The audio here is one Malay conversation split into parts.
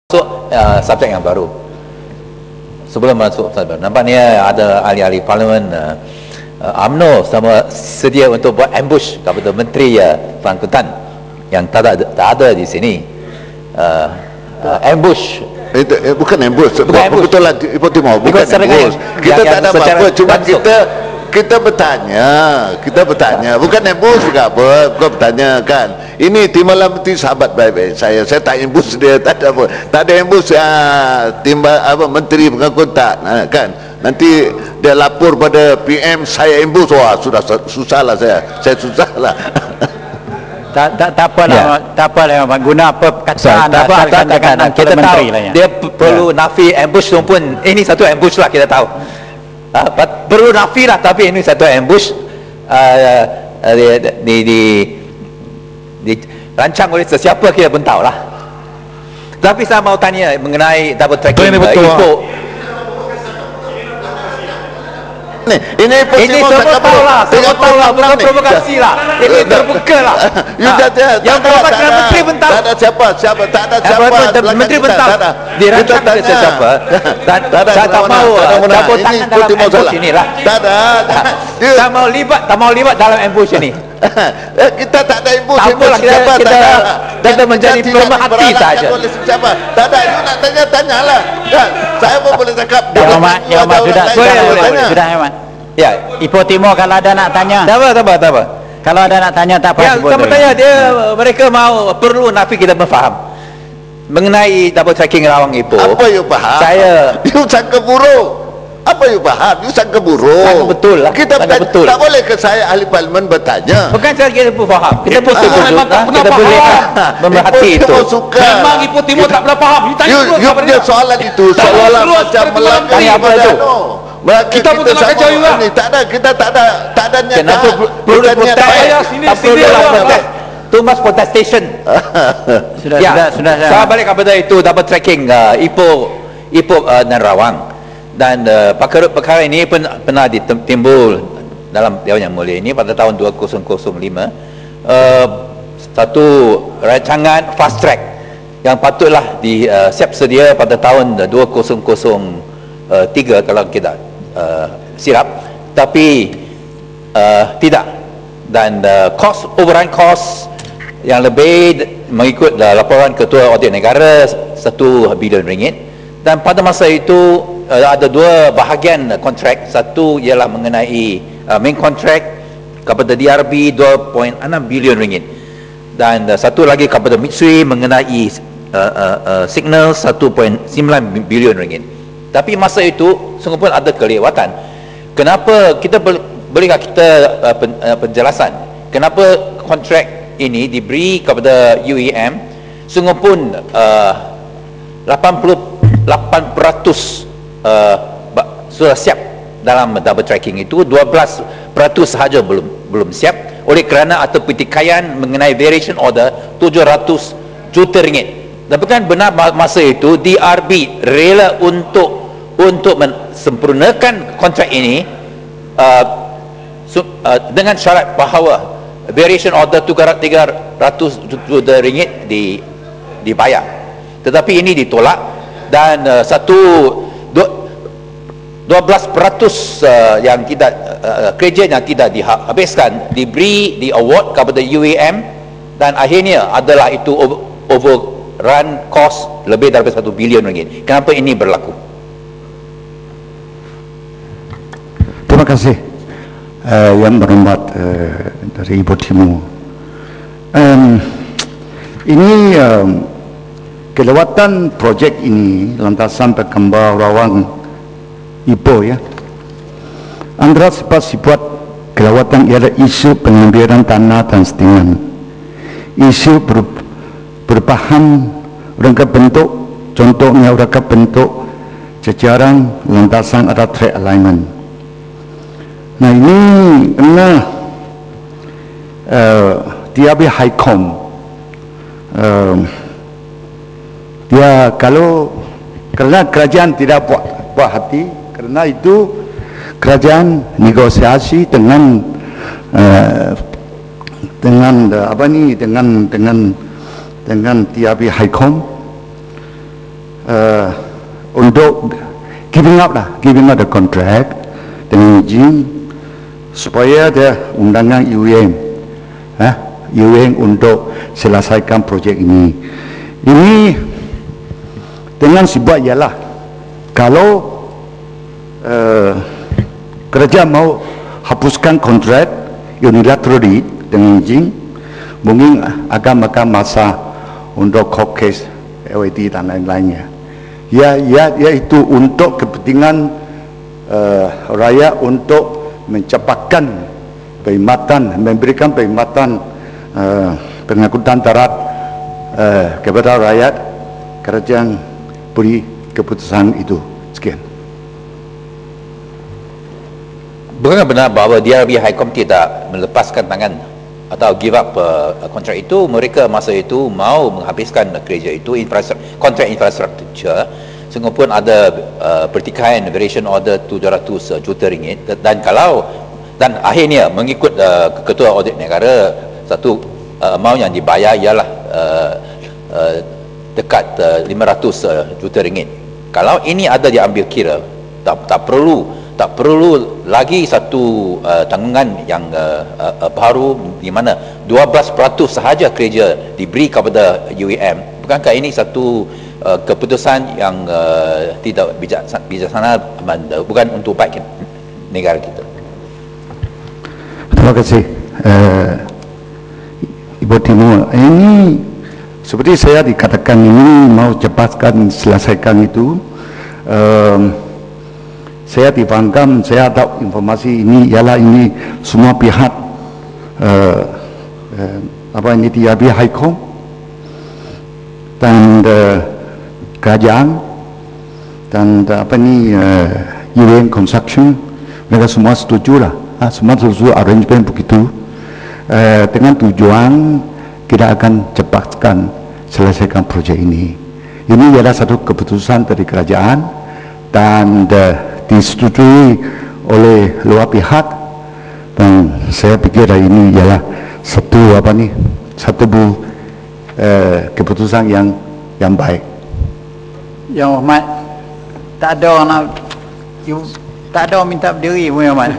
Masuk subjek yang baru. Sebelum masuk subjek baru, nampaknya ada ahli-ahli parlimen UMNO sama sedia untuk buat ambush kepada Menteri Pengangkutan yang tak ada di sini. Ambush. Bukan ambush. Bukan ambush. Betul lah, Ipoh Timur. Bukan ambush. Kita tak ada apa-apa. Cuma kita bertanya, bukan ambush juga apa, bukan bertanya kan. Ini Timbalan Menteri sahabat baik-baik saya tak ambush dia, tak ada apa, tak ada ambush Menteri Pengangkutan kan. Nanti dia lapor pada PM saya ambush, wah sudah susahlah saya susahlah. Tak apalah guna apa perkataan kita tahu dia perlu nafi ambush pun ini satu ambush lah, kita tahu. Perlu nafi lah, tapi ini satu ambush dirancang oleh sesiapa kita pun tahu lah. Tapi saya mau tanya mengenai double tracking Ipoh. Ini semua tahu lah, bukan provokasi lah. Ini terbuka lah. Yang perwakilan menteri pun tahu. Tak ada siapa. Menteri pun tahu. Dirancang oleh sesiapa. Dan saya tak mau campur tangan dalam ambush ini lah. Tak mau libat dalam ambush ini. Kita tak ada ambush. Tak apalah, kita menjadi pelemah hati saja. Tak ada, you nak tanya lah. Saya pun boleh cakap. Ya, sudah Hemat. Ya, Ipoh Timur kalau ada nak tanya. Tak apa. Kalau ada nak tanya tak apa. Ya, kamu tanya mereka perlu nafi kita faham mengenai double tracking Rawang Ipoh. Apa you faham? You sangka buruk. Apa you faham? You sangka buruk. Sangka betul lah. Betul. Tak boleh ke saya ahli parlimen bertanya. Bukan saya kita pun faham. Kita pun kita boleh memerhati itu. Memang Ipoh Timur tak pernah faham. You punya soalan itu seolah-olah macam melanggar apa itu? Kita pun nak kacau juga. Kita tak ada niat. Kenapa perlu protes? Tak perlu protes. Too much protestation. Sudah. Saya balik kepada itu double tracking Ipoh dan Rawang. Dan perkara ini pun pernah ditimbul dalam Dewan Yang Mulia ini pada tahun 2005. Satu rancangan fast track yang patutlah disiap sedia pada tahun 2003 kalau kita silap, tapi tidak. Dan overrun cost yang lebih mengikut laporan Ketua Audit Negara 1 bilion ringgit. Dan pada masa itu ada dua bahagian kontrak. Satu ialah mengenai main kontrak kepada DRB 2.6 bilion ringgit, dan satu lagi kepada Mitsui mengenai signal 1.9 bilion ringgit. Tapi masa itu sungguh pun ada kelewatan. Kenapa kita bolehkah kita penjelasan kenapa kontrak ini diberi kepada UEM? Sungguh pun 88% sudah siap dalam double tracking itu, 12% sahaja belum siap oleh kerana ada pertikaian mengenai variation order 700 juta ringgit. Tapi kan benar masa itu DRB rela untuk mensempurnakan kontrak ini dengan syarat bahawa variation order 300 juta ringgit dibayar. Tetapi ini ditolak, dan 12% yang tidak kerja yang tidak dihabiskan diberi di award kepada UEM, dan akhirnya adalah itu overrun cost lebih daripada 1 bilion ringgit. Kenapa ini berlaku? Terima kasih yang berhormat dari Ipoh Timur. Ini kelewatan projek ini lantasan berkembang Rawang Ipoh ya. Antara sifat kelewatan ialah isu pengambilan tanah dan settingan, isu berpaham rangka bentuk, contohnya rangka bentuk jajaran lantasan ada track alignment. Nah ini kena DRB Highcom dia kalau kerana kerajaan tidak buat hati, kerana itu kerajaan negosiasi dengan dengan TRB Highcom untuk giving up the contract dengan izin supaya ada undangan UM untuk selesaikan projek ini. Ini dengan sebab ialah kalau kerja mau hapuskan kontrak unilaterally dengan izin, mungkin akan makan masa untuk court case LED dan lain-lainnya. Iaitu untuk kepentingan rakyat untuk mencepatkan perkhidmatan, memberikan perkhidmatan pengangkutan darat kepada rakyat, kerajaan beri keputusan itu. Sekian. Benar-benar bahawa DRB Highcom tidak melepaskan tangan atau give up kontrak itu. Mereka masa itu mau menghabiskan kerja itu, kontrak infrastruktur, sehingga pun ada pertikaian variation order 700 juta ringgit, dan akhirnya mengikut Ketua Audit Negara, satu amount yang dibayar ialah dekat 500 juta ringgit. Kalau ini ada diambil kira, tak perlu lagi satu tanggungan yang baru di mana 12% sahaja kerja diberi kepada UEM. Bukankah ini satu keputusan yang tidak bijaksana, bukan untuk baik negara kita? Terima kasih Ibu Timur. Ini seperti saya dikatakan, ini mau cepatkan selesaikan itu. Saya difaham, saya tahu informasi ini ialah ini semua pihak ini DRB Highcom dan kerajaan dan UN Construction, mereka semua setuju lah, semua setuju arrangement begitu, dengan tujuan kita akan cepatkan selesaikan projek ini. Ini ialah satu keputusan dari kerajaan dan disetujui oleh luar pihak, dan saya pikir ini ialah satu keputusan yang baik. Yang Hormat, tak ada orang minta berdiri pun, Yang Hormat.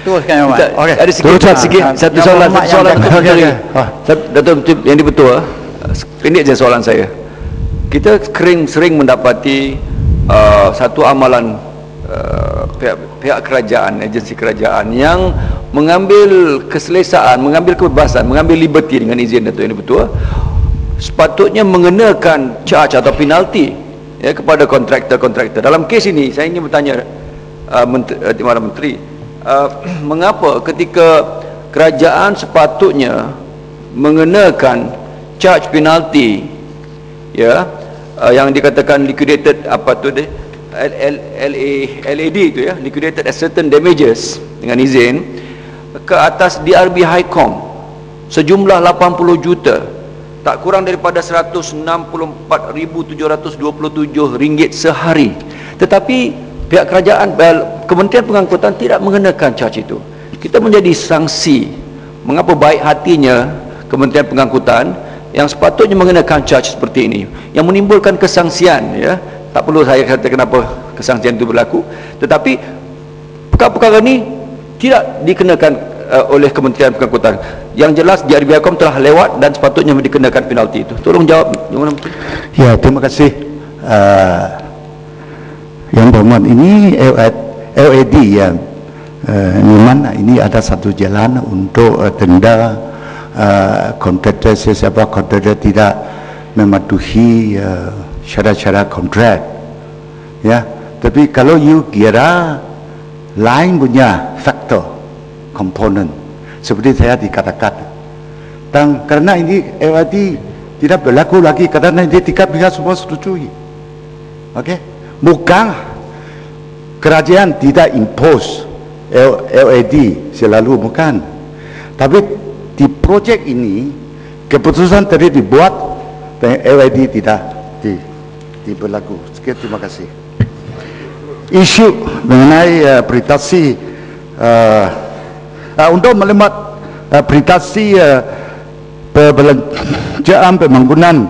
Teruskan, Yang Hormat. Okey. Ada sikit satu soalan. Datuk yang ini betul. Pendek je soalan saya. Kita sering mendapati satu amalan pihak kerajaan, agensi kerajaan yang mengambil keselesaan, mengambil kebebasan, mengambil liberty dengan izin Datuk Yang Dipertua, sepatutnya mengenakan charge atau penalti kepada kontraktor. Dalam kes ini saya ingin bertanya Timbalan Menteri, mengapa ketika kerajaan sepatutnya mengenakan charge penalti yang dikatakan liquidated LAD itu liquidated as certain damages dengan izin ke atas DRB Highcom sejumlah 80 juta, tak kurang daripada 164,727 ringgit sehari, tetapi pihak kerajaan, Kementerian Pengangkutan tidak mengenakan charge itu. Kita menjadi sanksi. Mengapa baik hatinya Kementerian Pengangkutan yang sepatutnya mengenakan charge seperti ini, yang menimbulkan kesangsian, tak perlu saya kata kenapa kesangsian itu berlaku, tetapi perkara-perkara ini tidak dikenakan oleh Kementerian Pengangkutan. Yang jelas DRB Highcom telah lewat dan sepatutnya dikenakan penalti itu. Tolong jawab. Ya, terima kasih Yang Berhormat. Ini LAD memang ini ada satu jalan untuk denda kontraktor, sesiapa kontraktor tidak mematuhi syarat-syarat kontrak, tapi kalau you kira lain punya faktor komponen seperti saya dikatakan, dan karena ini LAD tidak berlaku lagi karena dia tiga pihak semua setujui. Bukan kerajaan tidak impose LAD selalu, bukan, tapi di projek ini keputusan tadi dibuat dan LAD tidak diberlaku. Sekian, terima kasih. Isu mengenai privasi untuk melihat privasi perbelanjaan pembangunan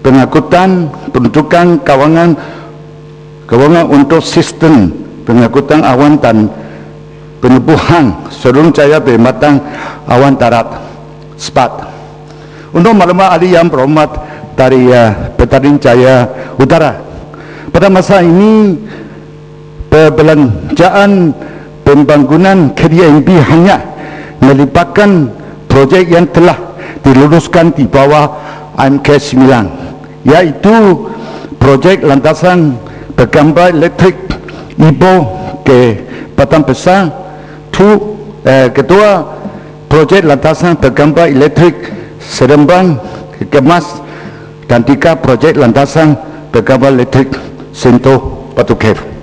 pengangkutan peruntukan kawangan untuk sistem pengangkutan awan dan penubuhan Serung Jaya Pematang Awan Darat SPAT. Untuk maklumat ahli yang berhormat dari Petaling Jaya Utara, pada masa ini perbelanjaan pembangunan KDNP hanya melibatkan projek yang telah diluluskan di bawah AMK 9, yaitu projek lantasan bergambar elektrik Ibo ke Batam Besar, kedua projek lantasan bergambar elektrik Seremban ke Kemas, dan tiga projek lantasan bergambar elektrik Sentul Batu Cave.